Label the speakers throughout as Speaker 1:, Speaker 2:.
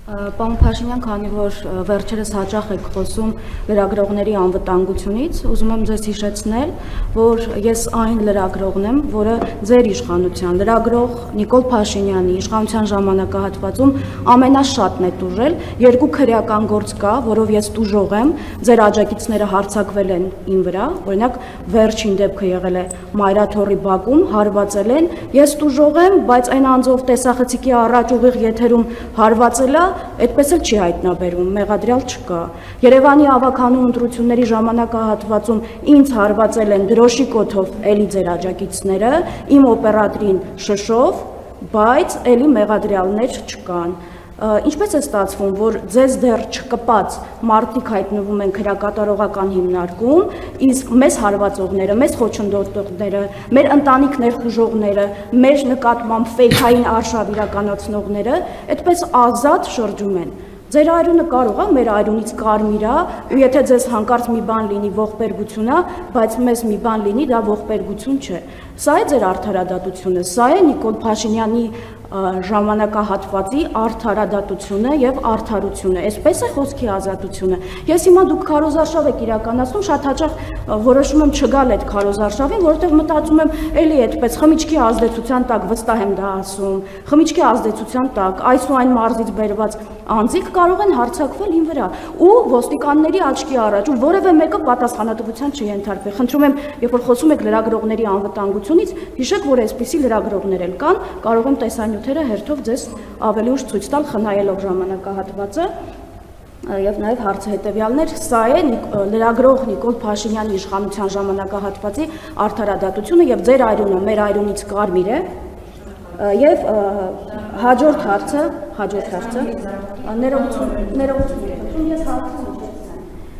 Speaker 1: Պարոն Փաշինյան, քանի որ վերջերս հաճախ եք խոսում լրագրողների անվտանգությունից, ուզում եմ ձեզ հիշեցնել, որ ես այն լրագրողն եմ, որը ձեր իշխանության լրագրող Նիկոլ Փաշինյանի իշխանության ժամանակահատվածում ամենաշատն է տուժել, երկու քրեական գործ կա, որով ես տուժող եմ, ձեր աջակիցները հարձակվել են իմ վրա, օրինակ վերջին դեպքը եղել է Մայրաթոռի բակում, հարվածել են, ես տուժող եմ, բայց այն անձով տեսախցիկի առաջ ուղիղ եթերում հարվածելա այդպես էլ չի հայտնաբերում, մեղադրյալ չկա։ Երևանի ավագանու ընտրությունների ժամանակահատվածում ինձ հարվածել են դրոշի կոթով էլի ձեր աջակիցները, իմ օպերատորին շշով, բայց էլի մեղադրյալներ չկան։ Ինչպես է ստացվում, որ ձեզ դեռ չկպած մարդիկ հայտնվում են քրեակատարողական հիմնարկում, իսկ մեզ հարվածողները, մեզ խոչընդոտողները, մեր ընտանիք ներխուժողները, մեր նկատմամբ ֆեյքային արշավ իրականացնողները այդպես ազատ շրջում են։ Ձեր այրունը կարող է մեր այրունից կարմիր է, ու եթե ձեզ հանկարծ մի բան լինի ողբերգություն է, բայց մեզ մի բան լինի, դա ողբերգություն չէ։ Սա է ձեր արդարադատությունը, սա է Նիկոլ Փաշինյանի ժամանակահատվածի արդարադատությունը եւ արդարությունը, այսպես է խոսքի ազատությունը։ Ես հիմա դուք քարոզարշավ եք իրականացնում, շատ հաճախ որոշում եմ չգալ այդ քարոզարշավին, որովհետեւ մտածում եմ, էլի այդպես խմիչքի ազդեցության տակ վստահ եմ դա ասում, խմիչքի ազդեցության տակ այս ու այն մարզից բերված անձիկ կարող են հարձակվել ին վրա ու ոստիկանների աչքի առաջ, ու որևէ մեկը պատասխանատվության չենթարկվի։ Խնդրում եմ, երբ որ խոսում եք լրագրողների անվտանգությունից, հիշեք, որ այսպիսի լրագրողներ էլ կան, կարող եմ տեսանյութերը հերթով ձեզ ավելի ուշ ցույց տալ, խնայելով ժամանակահատվածը։ Եվ նաև հարցը հետևյալներ, սա է լրագրող Նիկոլ Փաշինյանի իշխանության ժամանակահատվածի արդարադատությունը եւ ձեր այրունը մեր այրունից կարմիր է։ Եվ հաջորդ հարցը ներողություն ես հարցում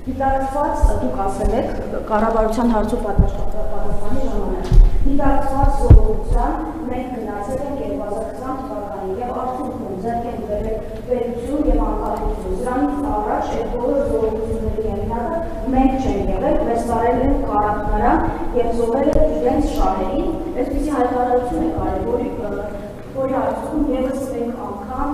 Speaker 1: դիտարկված դուք ասել եք կառավարության հարցու պատասխանի ժամանակ դիտարկված ժողովրդության մենք գնացել ենք 2020 թվականին եւ արդյունքում ձեռք ենք բերել պետություն եւ անկախություն դրանից առաջ այդ բոլոր ժողովրդությունների ենթակա մենք չենք եղել վստահել են կարակնարան եւ զոհել են իրենց շահերին այսպիսի հայտարարություն է կարևոր որի արդյունքում եւս մեկ անգամ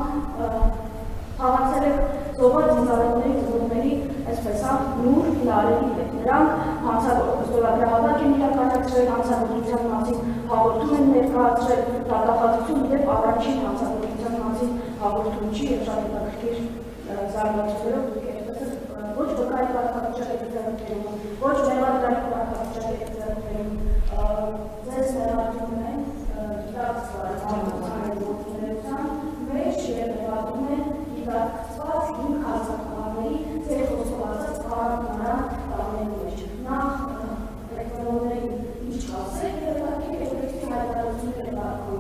Speaker 1: հավաքել եք զոհված զինծառայողների ծնողների այսպես նուր լարերի հետ նրանք հանցագործություններ են իրականացրել հանցագործության մասին հաղորդում են ներկայացրել դատախազություն դեպ առաջին հանցագործության մասին հաղորդում չի եւ շատ հետաքրքիր զարգացումներով դուք այդպես ոչ վկայի կարգավիճակ եք ձեռքբերում ոչ մեղադրյալ կարգավիճակ եք ձեռքբերում ձեզ ներառում են դիտարկված մեջ եւ ներառում են դիտարկված իմ հաստատությունների ձեր խոսողացած կարակնարան տանելու մեջ նախ ռեկламաների ինչ ասեք եւ հետո էկսպերտի հայտարարությունները կարգում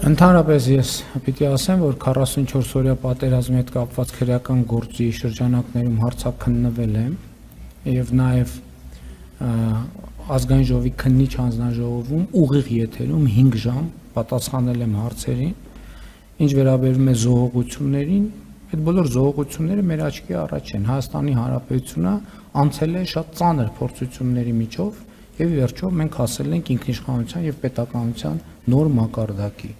Speaker 2: Ընդհանրապես ես պիտի ասեմ, որ 44 օրյա պատերազմի հետ կապված քրեական գործի շրջանակներում հարցաքննվել եմ եւ նաեւ ազգային ժողովի քննիչ հանձնաժողովում ուղիղ եթերում 5 ժամ պատասխանել եմ հարցերին, ինչ վերաբերում է զոհողություններին, այդ բոլոր զոհողությունները մեր աչքի առաջ են։ Հայաստանի Հանրապետությունը անցել է շատ ծանր փորձությունների միջով եւ վերջով մենք հասել ենք ինքնիշխանության եւ պետականության նոր մակարդակի։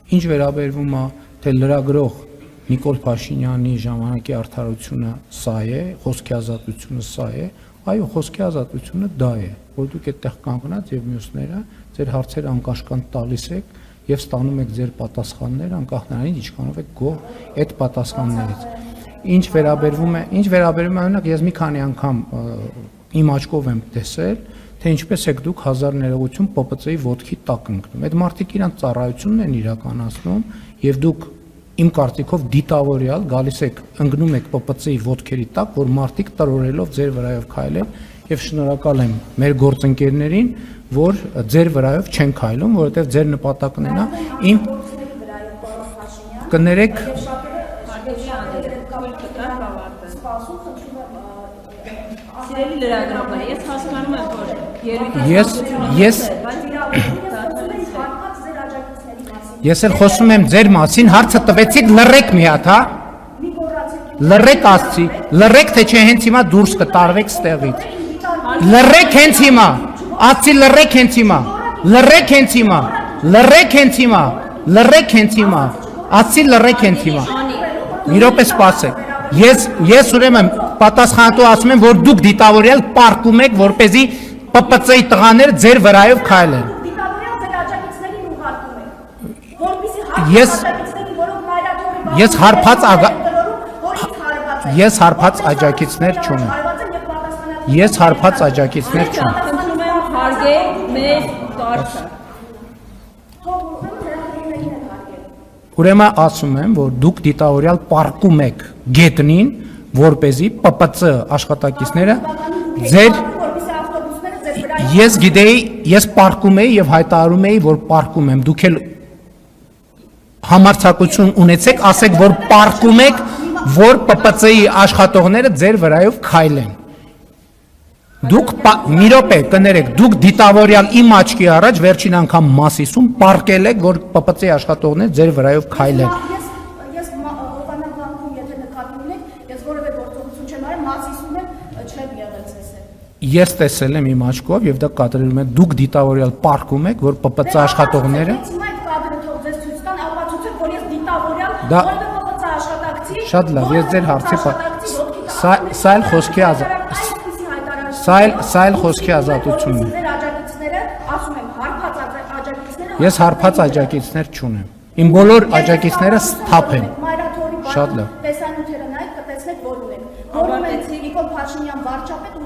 Speaker 2: Ինչ վերաբերվում է թե լրագրող Նիկոլ Փաշինյանի ժամանակի արդարությունը սա է, խոսքի ազատությունը սա է, այո, խոսքի ազատությունը դա է, որ դուք այդտեղ կանգնած եւ մյուսները ձեր հարցերը անկաշկանդ տալիս եք եւ ստանում եք ձեր պատասխանները անկախ նրանից ինչքանով եք գոհ այդ պատասխաններից։ Ինչ վերաբերվում է օրինակ ես մի քանի անգամ իմ աչքով եմ տեսել թե ինչպես եք դուք 1000 ներողություն ՊՊՑ-ի ոտքի տակ ընկնում։ Այդ մարդիկ իրանց ծառայությունն են իրականացնում եւ դուք իմ կարծիքով դիտավորյալ գալիս եք ընկնում եք ՊՊՑ-ի ոտքերի տակ, որ մարդիկ տրորելով ձեր վրայով քայլեն եւ շնորհակալ եմ մեր գործընկերներին, որ ձեր վրայով չեն քայլում, որովհետեւ ձեր նպատակն է իմ կներեք
Speaker 3: Սիրելի լրագրողներ, ես հասկանում եմ, որ
Speaker 2: Ես էլ խոսում եմ ձեր մասին, հարցը տվեցիք լռեք մի հատ, հա։
Speaker 1: Մի գոռացեք
Speaker 2: Լռեք ասցի, լռեք թե չէ հենց հիմա դուրս կտարվեք ստեղից։ Լռեք հենց հիմա, ասցի լռեք հենց հիմա, լռեք հենց հիմա, լռեք հենց հիմա, լռեք հենց հիմա, ասցի լռեք հենց հիմա։ Մի րոպե սպասեք։ Ես ուրեմն պատասխանատու ասում եմ, որ դուք դիտավորյալ պարկում եք, որպեսզի ՊՊՑ-ի տղաները ձեր վրայով քայլեն։ Ես հարբած աջակիցներ չունեմ։ Ես հարբած աջակիցներ չունեմ։
Speaker 3: Խնդրում եմ հարգել մեր կարգը։
Speaker 2: Ուրեմն ասում եմ, որ դուք դիտավորյալ պարկում եք գետնին, որպեսզի ՊՊՑ աշխատակիցները ձեր Ես գիտեի, ես պարկում էի եւ հայտարարում էի, որ պարկում եմ։ Դուք էլ համարձակություն ունեցեք, ասեք, որ պարկում եք, որ ՊՊՑ-ի աշխատողները ձեր վրայով քայլեն։ Դուք մի րոպե կներեք, դուք դիտավորյալ իմ աչքի առաջ վերջին անգամ Մասիսում պարկել եք, որ ՊՊՑ-ի աշխատողները ձեր վրայով քայլեն։
Speaker 1: Ես ովանավանքում եթե նկատի ունեք, ես որևէ գործողություն չեմ արել, Մասիսում չեմ եղել ցես։
Speaker 2: Ես տեսել եմ իմ աչքով եւ դա կատարվում է։ Դուք դիտավորյալ պարկում եք, որ ՊՊՑ աշխատողները
Speaker 1: Հիմա այդ կադրը թող ձեզ ցույց տան, ապացուցեք, որ ես դիտավորյալ
Speaker 2: Դա
Speaker 1: ՊՊՑ աշխատակցի։
Speaker 2: Շատ լավ, ես ձեր հարցի սա էլ խոսքի ազատությունն է։
Speaker 1: Ձեր աջակիցները, ասում եմ, հարբած աջակիցները։
Speaker 2: Ես հարբած աջակիցներ չունեմ։ Իմ բոլոր աջակիցները սթափ են։
Speaker 1: Մայրաթորի
Speaker 2: Շատ լավ։
Speaker 1: տեսանյութերը նայեք, կտեսնեք, որ ունեք։ Նիկոլ Փաշինյան վարչապետ